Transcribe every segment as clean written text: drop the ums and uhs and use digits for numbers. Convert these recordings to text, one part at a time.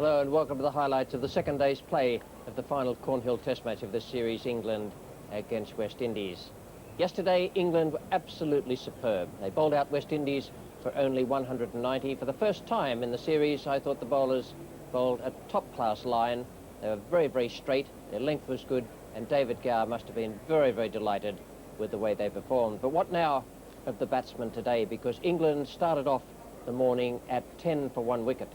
Hello and welcome to the highlights of the second day's play of the final Cornhill Test match of this series, England against West Indies. Yesterday, England were absolutely superb. They bowled out West Indies for only 190. For the first time in the series, I thought the bowlers bowled a top-class line. They were very, very straight. Their length was good, and David Gower must have been very, very delighted with the way they performed. But what now of the batsmen today? Because England started off the morning at 10 for 1 wicket.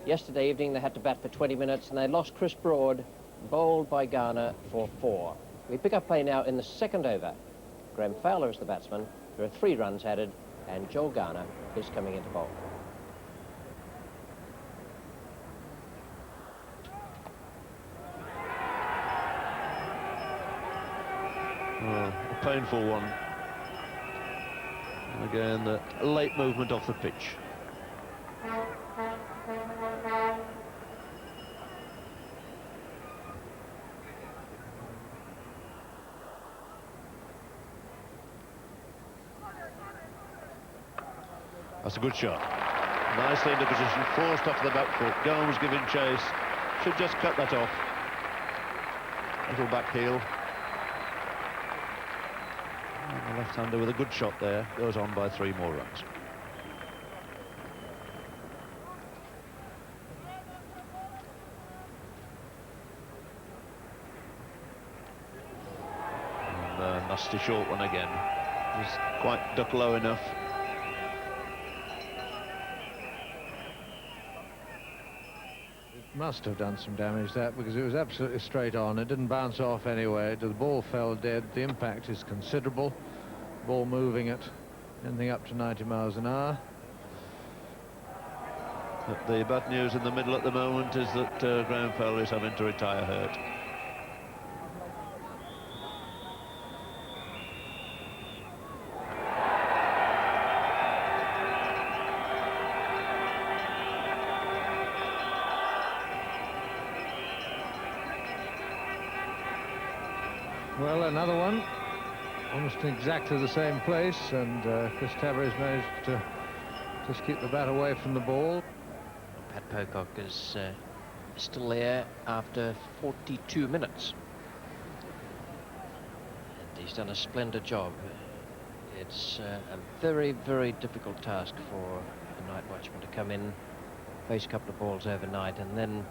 Yesterday evening, they had to bat for 20 minutes, and they lost Chris Broad, bowled by Garner for 4. We pick up play now in the second over. Graham Fowler is the batsman. There are 3 runs added, and Joel Garner is coming into bowl. A painful one. And again, the late movement off the pitch. That's a good shot. Nicely into position, forced off the back foot. Gomes giving chase. Should just cut that off. Little back heel. And the left-hander with a good shot there. Goes on by 3 more runs. And a nasty short one again. Just quite duck low enough. Must have done some damage, that, because it was absolutely straight on. It didn't bounce off anyway. The ball fell dead. The impact is considerable. Ball moving at anything up to 90 miles an hour. But the bad news in the middle at the moment is that Graham Fowler is having to retire hurt. Well, another one, almost in exactly the same place, and Chris Tavares managed to just keep the bat away from the ball. Pat Pocock is still there after 42 minutes. And he's done a splendid job. It's a very, very difficult task for the night watchman to come in, face a couple of balls overnight, and then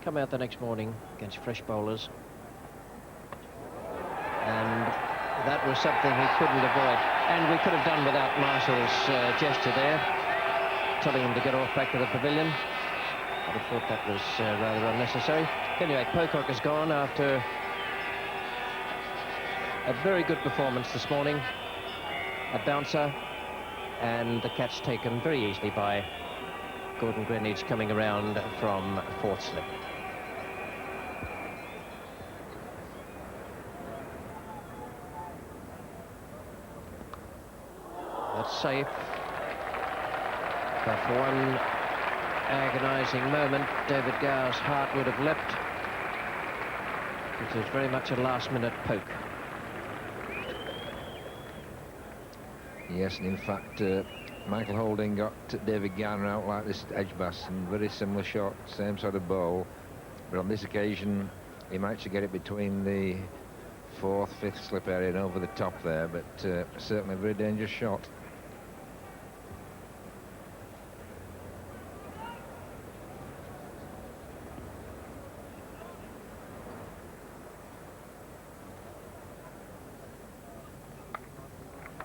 come out the next morning against fresh bowlers. And that was something he couldn't avoid. And we could have done without Marshall's gesture there, telling him to get off back to the pavilion. I'd have thought that was rather unnecessary. Anyway, Pocock is gone after a very good performance this morning. A bouncer, and the catch taken very easily by Gordon Greenidge coming around from 4th slip. That's safe. But for one agonising moment, David Gower's heart would have leapt. It was very much a last-minute poke. Yes, and in fact, Michael Holding got David Garner out like this at Edgbaston. Very similar shot, same sort of ball. But on this occasion, he managed to get it between the 4th, 5th slip area and over the top there. But certainly a very dangerous shot.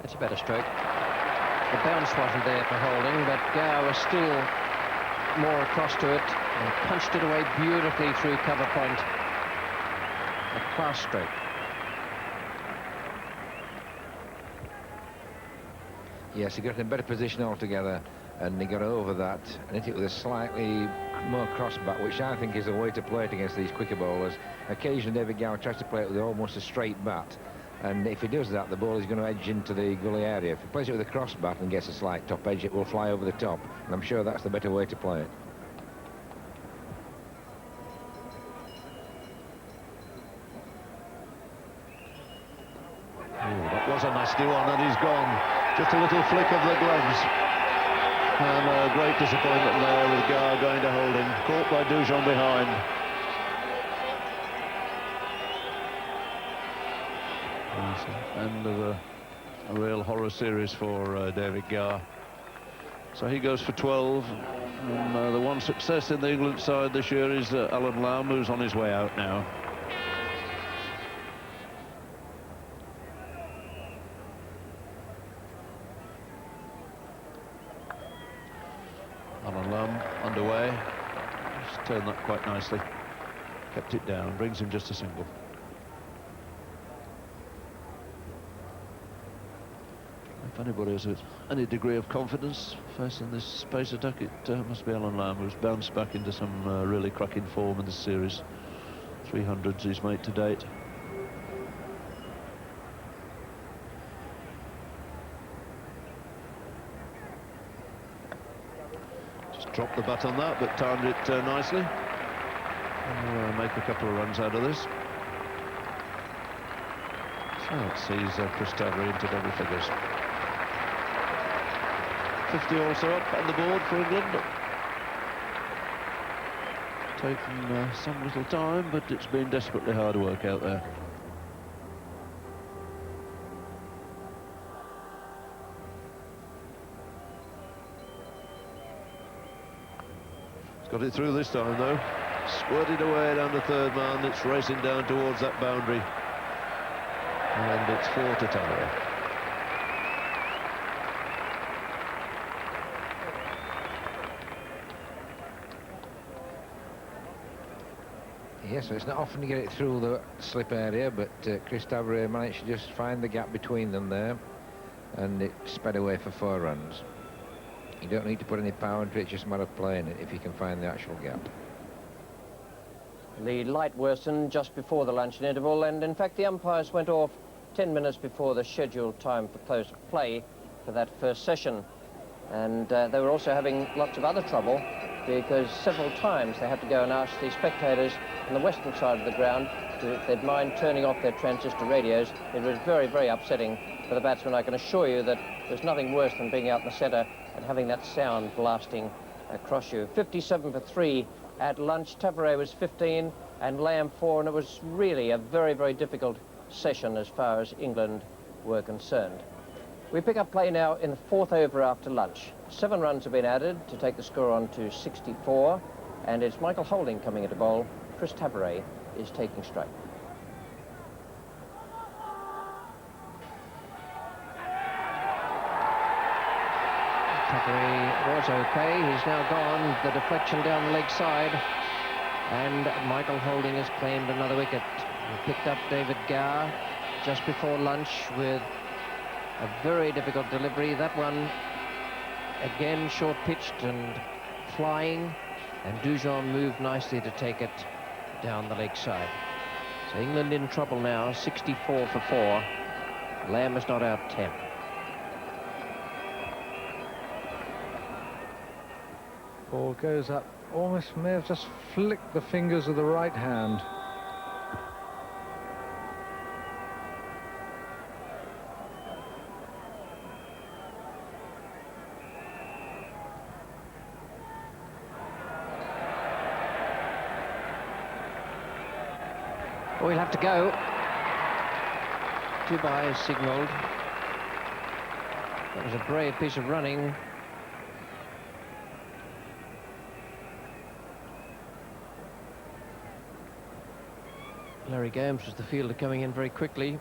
It's a better stroke. The bounce wasn't there for Holding, but Gower was still more across to it and punched it away beautifully through cover point. A class stroke. Yes, he got in a better position altogether, and he got over that and hit it with a slightly more cross bat, which I think is a way to play it against these quicker bowlers. Occasionally David Gower tries to play it with almost a straight bat, and if he does that, the ball is going to edge into the gully area. If he plays it with a cross bat and gets a slight top edge, it will fly over the top, and I'm sure that's the better way to play it. Oh, that was a nasty one, and he's gone. Just a little flick of the gloves. And a great disappointment there with Gar going to holding, caught by Dujon behind. End of a real horror series for David Gar. So he goes for 12. And the one success in the England side this year is Alan Lamb, who's on his way out now. Alan Lamb underway. Just turned that quite nicely. Kept it down, brings him just a single. If anybody has any degree of confidence facing this space attack, it must be Alan Lamb, who's bounced back into some really cracking form in this series. 300s he's made to date. Just dropped the bat on that, but timed it nicely. We'll make a couple of runs out of this. So it sees Chris Tavery into double figures. 50 also up on the board for England. Taken some little time, but it's been desperately hard work out there. He's got it through this time though. Squirted away down the third man. It's racing down towards that boundary. And it's 4 to Tavery. Yes, so it's not often to get it through the slip area, but Chris Tavery managed to just find the gap between them there, and it sped away for 4 runs. You don't need to put any power into it, it's just a matter of playing it if you can find the actual gap. The light worsened just before the luncheon interval, and in fact the umpires went off 10 minutes before the scheduled time for close of play for that first session. And they were also having lots of other trouble, because several times they had to go and ask the spectators on the western side of the ground if they'd mind turning off their transistor radios. It was very, very upsetting for the batsmen. I can assure you that there's nothing worse than being out in the centre and having that sound blasting across you. 57 for 3 at lunch. Tavery was 15 and Lamb 4, and it was really a very, very difficult session as far as England were concerned. We pick up play now in the 4th over after lunch. 7 runs have been added to take the score on to 64, and it's Michael Holding coming into bowl. Chris Tavery is taking strike. Tavery was okay. He's now gone. The deflection down the leg side, and Michael Holding has claimed another wicket. He picked up David Gar just before lunch with a very difficult delivery. That one, again, short-pitched and flying, and Dujon moved nicely to take it down the leg side. So England in trouble now, 64 for 4. Lamb is not out 10. Ball goes up, almost may have just flicked the fingers of the right hand. We'll have to go. Dubai has signalled. That was a brave piece of running. Larry Gomes was the fielder coming in very quickly,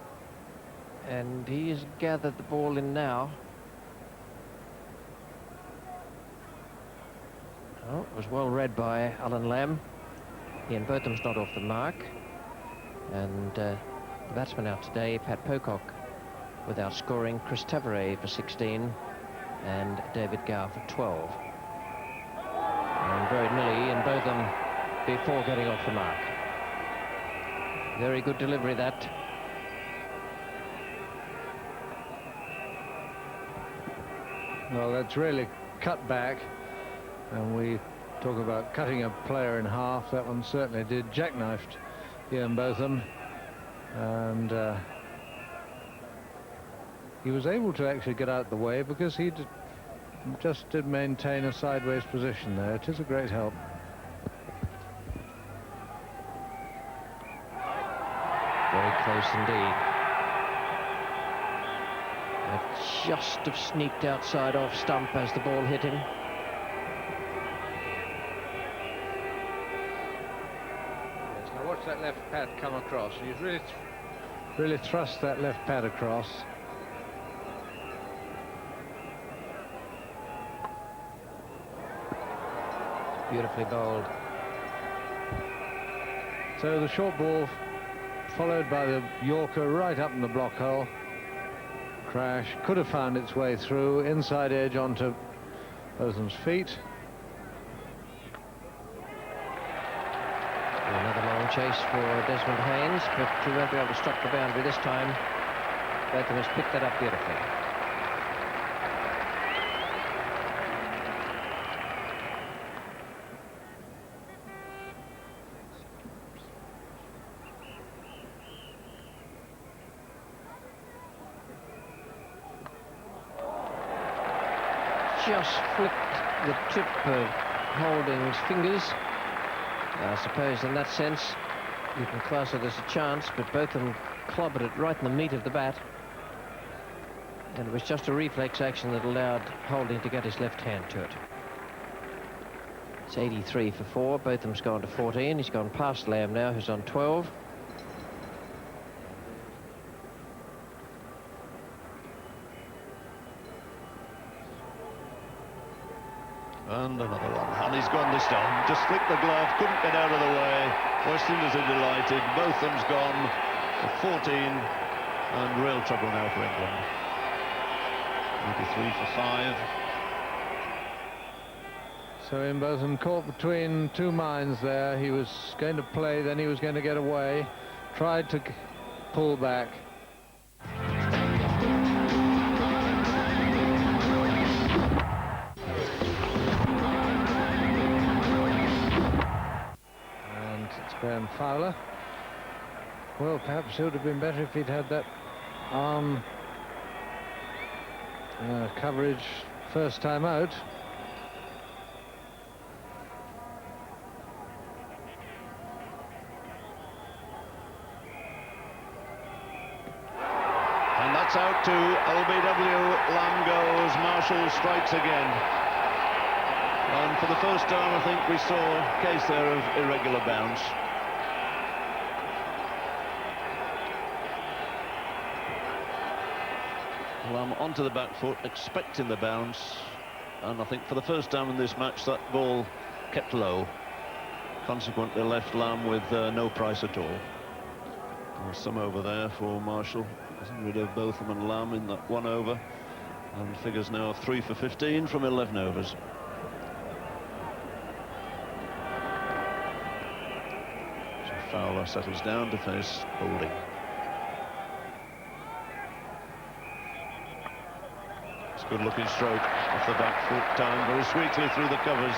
and he has gathered the ball in now. Oh, it was well read by Alan Lamb. Ian Botham's not off the mark. And the batsman out today, Pat Pocock, without scoring. Chris Tavery for 16 and David Gar for 12. And very nearly in Botham before getting off the mark. Very good delivery, that. Well, that's really cut back, and we talk about cutting a player in half. That one certainly did. Jackknifed Ian Botham, and he was able to actually get out the way because he'd just did maintain a sideways position there. It is a great help. Very close indeed. Just have sneaked outside off stump as the ball hit him. Yes, now watch that left pad come across. He's really thrust that left pad across. Beautifully bowled. So the short ball followed by the Yorker right up in the block hole. Crash, could have found its way through, inside edge onto Botham's feet. Another long chase for Desmond Haynes, but he won't be able to stop the boundary this time. Botham has picked that up beautifully. Just flicked the tip of Holding's fingers. I suppose in that sense you can class it as a chance, but Botham clobbered it right in the meat of the bat, and it was just a reflex action that allowed Holding to get his left hand to it. It's 83 for 4. Botham's gone to 14. He's gone past Lamb now, who's on 12. And another one, and he's gone this time. Just flicked the glove, couldn't get out of the way. West Indies are delighted. Botham's gone for 14, and real trouble now for England. 83 for 5. So Botham caught between two minds there. He was going to play, then he was going to get away. Tried to pull back. Graham Fowler. Well, perhaps it would have been better if he'd had that arm coverage first time out. And that's out to LBW. Lamb goes. Marshall strikes again. And for the first time, I think we saw a case there of irregular bounce. Lamb onto the back foot, expecting the bounce, and I think for the first time in this match that ball kept low, consequently left Lamb with no price at all. There's some over there for Marshall, getting rid of Botham and Lamb in that 1 over, and figures now 3 for 15 from 11 overs. So Fowler settles down to face Holding. Good looking stroke off the back foot, timed very sweetly through the covers.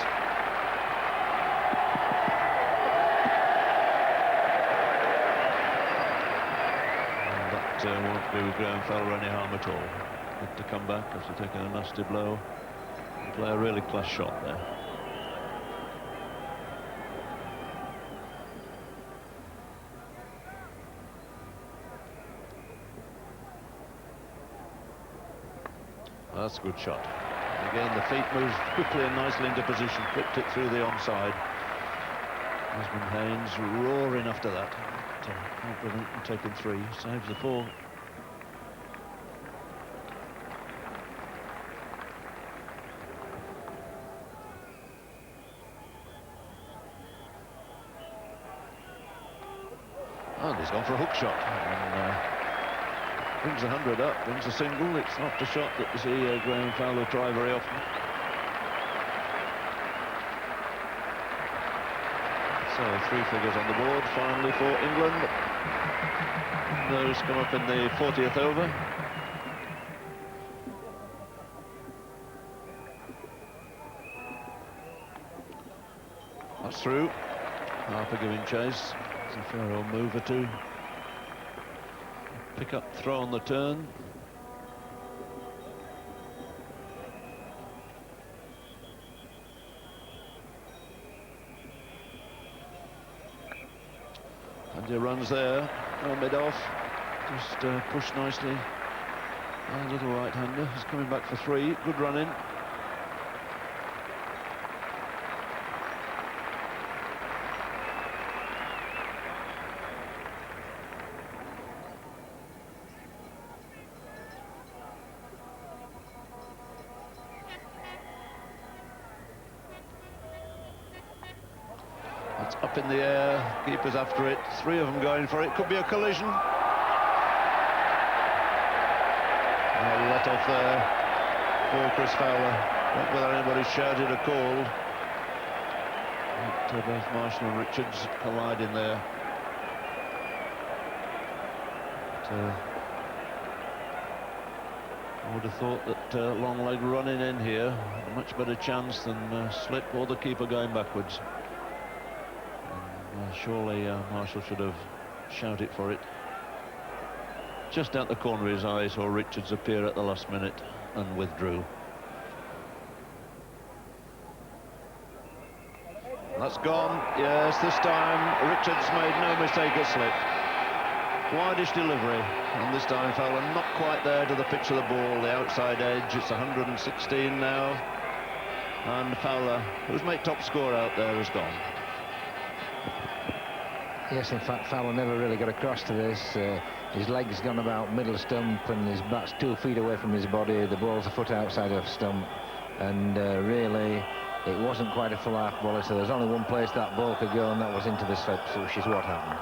And that won't do Graham Fowler any harm at all. Good to come back after taking a nasty blow and play a really class shot there. That's a good shot. And again, the feet moves quickly and nicely into position, flipped it through the onside. Desmond Haynes roaring after that. Brilliant, and taking 3, saves the 4. And he's gone for a hook shot. And, brings 100 up, brings a single. It's not a shot that you see Graham Fowler try very often. So 3 figures on the board finally for England. Those come up in the 40th over. That's through. Harper giving chase. It's a fair old move or two. Pick up, throw on the turn. Plenty of runs there. Mid-off, just pushed nicely. A little right-hander. He's coming back for 3. Good running. It's up in the air. Keeper's after it. 3 of them going for it. Could be a collision. Let off there for Chris Fowler, not without anybody shouted or called. But, both Marshall and Richards colliding there. But, I would have thought that long leg running in here, a much better chance than slip or the keeper going backwards. And, surely Marshall should have shouted for it. Just out the corner of his eye, saw Richards appear at the last minute and withdrew. That's gone. Yes, this time Richards made no mistake at slip. Widest delivery, and this time Fowler not quite there to the pitch of the ball, the outside edge. It's 116 now, and Fowler, who's made top score out there, has gone. Yes, in fact, Fowler never really got across to this. His leg's gone about middle stump, and his bat's 2 feet away from his body. The ball's a foot outside of stump, and really, it wasn't quite a full half volley. So there's only one place that ball could go, and that was into the slip, which is what happened.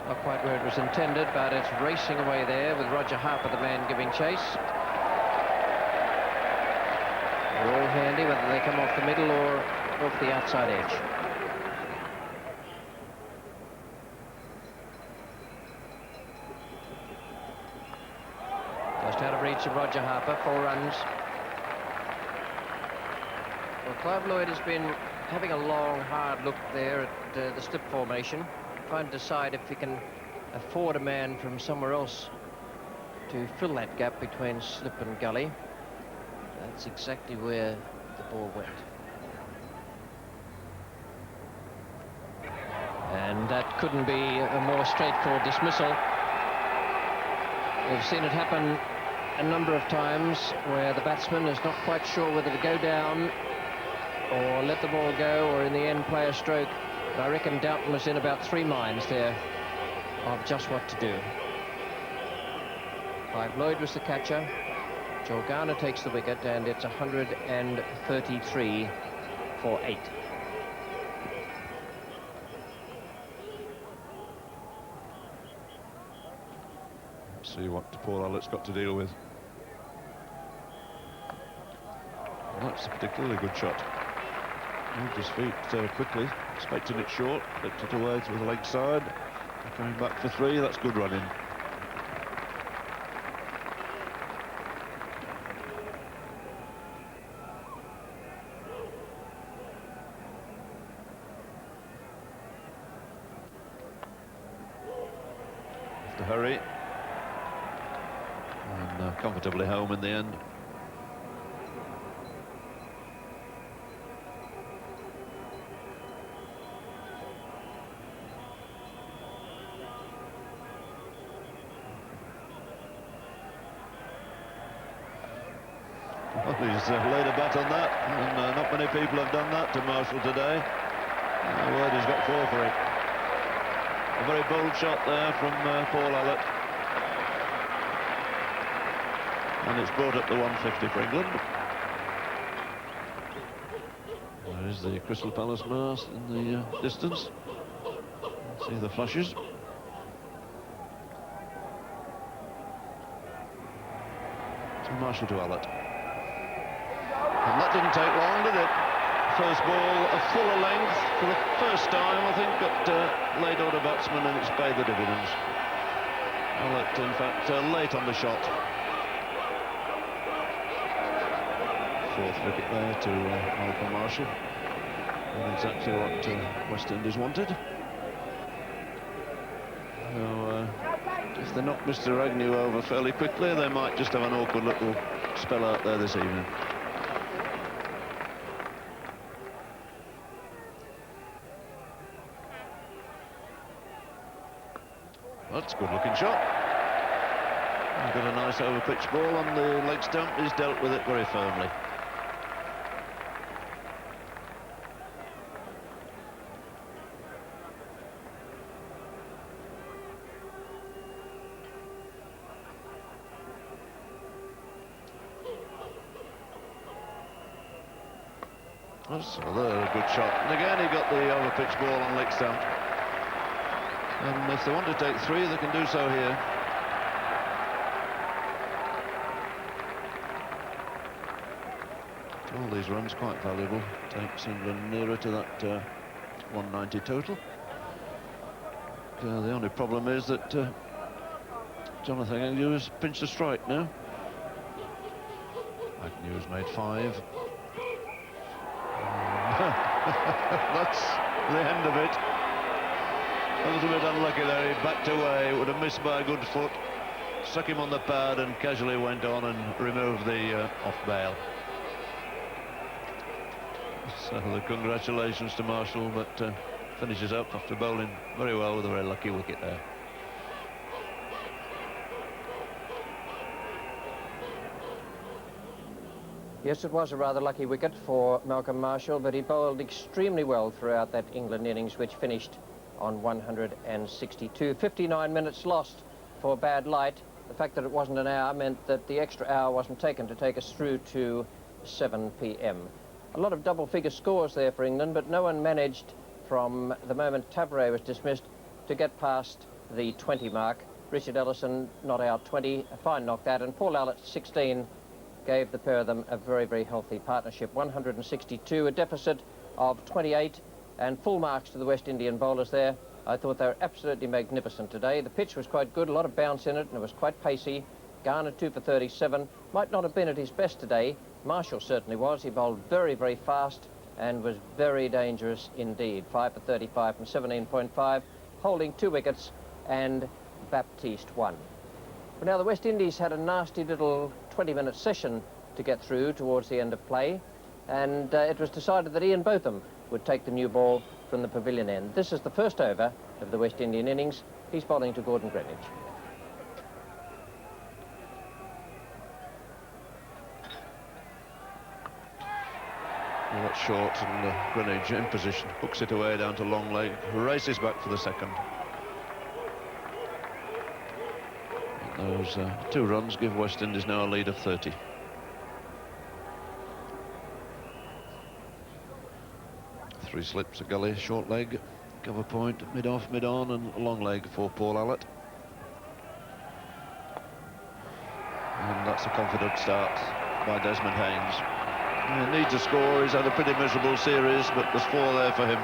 Not quite where it was intended, but it's racing away there with Roger Harper, the man giving chase. They're all handy, whether they come off the middle or off the outside edge. Just out of reach of Roger Harper, 4 runs. Well, Clive Lloyd has been having a long, hard look there at the slip formation, trying to decide if he can afford a man from somewhere else to fill that gap between slip and gully. That's exactly where the ball went. And that couldn't be a more straightforward dismissal. We've seen it happen a number of times where the batsman is not quite sure whether to go down or let the ball go, or in the end play a stroke. But I reckon Doughton was in about 3 minds there of just what to do. Clive Lloyd was the catcher. Joel Garner takes the wicket, and it's 133 for 8. Let's see what Paul Allett's got to deal with. Well, that's a particularly good shot. Moved his feet quickly, expecting it short, flicked it away to the leg side. Coming back for 3, that's good running. Have to hurry. And comfortably home in the end. Well, he's laid a bet on that, and not many people have done that to Marshall today. Lloyd has got 4 for it. A very bold shot there from Paul Allett. And it's brought up to 150 for England. There is the Crystal Palace mast in the distance. See the flashes. So Marshall to Allett. And that didn't take long, did it? First ball, a fuller length for the first time, I think, got late order batsman, and it's paid the dividends. Allett, in fact, late on the shot. 4th wicket there to Malcolm Marshall. And exactly what West Indies wanted. So, if they knock Mr. Agnew over fairly quickly, they might just have an awkward little spell out there this evening. That's a good-looking shot. He's got a nice over-pitch ball on the leg stump. He's dealt with it very firmly. That's another good shot. And again, he got the over-pitch ball on leg stump. And if they want to take three, they can do so here. All these runs quite valuable. Takes England nearer to that 190 total. The only problem is that Jonathan Agnew has pinched a strike now. Agnew has made 5. That's the end of it. A little bit unlucky there. He backed away. Would have missed by a good foot. Stuck him on the pad and casually went on and removed the off bail. So the congratulations to Marshall, but finishes up after bowling very well with a very lucky wicket there. Yes, it was a rather lucky wicket for Malcolm Marshall, but he bowled extremely well throughout that England innings, which finished on 162. 59 minutes lost for bad light. The fact that it wasn't an hour meant that the extra hour wasn't taken to take us through to 7 p.m. A lot of double-figure scores there for England, but no one managed from the moment Taveray was dismissed to get past the 20 mark. Richard Ellison not out 20, a fine knock that, and Paul Allott 16 gave the pair of them a very, very healthy partnership. 162, a deficit of 28, and full marks to the West Indian bowlers there. I thought they were absolutely magnificent today. The pitch was quite good, a lot of bounce in it, and it was quite pacey. Garner 2 for 37, might not have been at his best today. Marshall certainly was. He bowled very, very fast and was very dangerous indeed. 5 for 35 from 17.5, holding 2 wickets, and Baptiste 1. But now the West Indies had a nasty little 20-minute session to get through towards the end of play, and it was decided that Ian Botham would take the new ball from the pavilion end. This is the first over of the West Indian innings. He's bowling to Gordon Greenwich. Well, that's short, and Greenwich in position, hooks it away down to long leg, races back for the second. Those 2 runs give West Indies now a lead of 30. Three slips, a gully, short leg, cover point, mid-off, mid-on, and a long leg for Paul Allott. And that's a confident start by Desmond Haynes. He needs a score. He's had a pretty miserable series, but there's 4 there for him.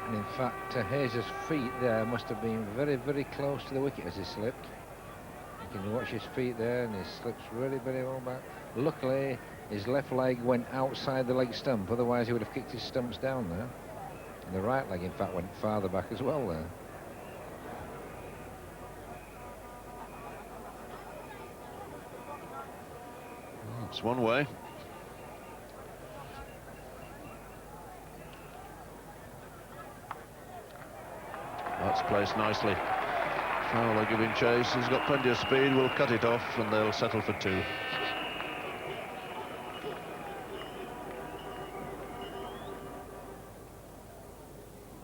And in fact, Hayes' feet there must have been very, very close to the wicket as he slipped. You can watch his feet there, and he slips really very well back. Luckily, his left leg went outside the leg stump, otherwise he would have kicked his stumps down there. And the right leg, in fact, went farther back as well there. It's one way. That's placed nicely. Fowler giving chase. He's got plenty of speed. Will cut it off, and they'll settle for 2.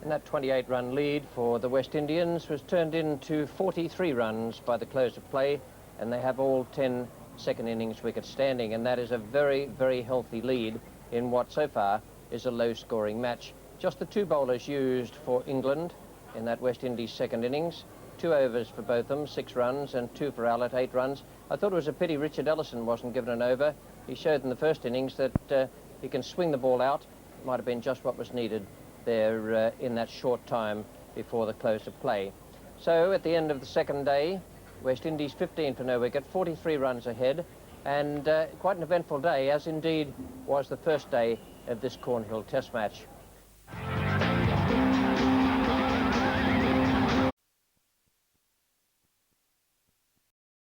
And that 28-run lead for the West Indians was turned into 43 runs by the close of play, and they have all 10 second innings wickets standing, and that is a very, very healthy lead in what so far is a low-scoring match. Just the 2 bowlers used for England in that West Indies second innings. 2 overs for both of them, 6 runs, and 2 for Allott, 8 runs. I thought it was a pity Richard Ellison wasn't given an over. He showed in the first innings that he can swing the ball out. It might have been just what was needed there in that short time before the close of play. So at the end of the second day, West Indies 15 for no wicket, 43 runs ahead, and quite an eventful day, as indeed was the first day of this Cornhill Test match.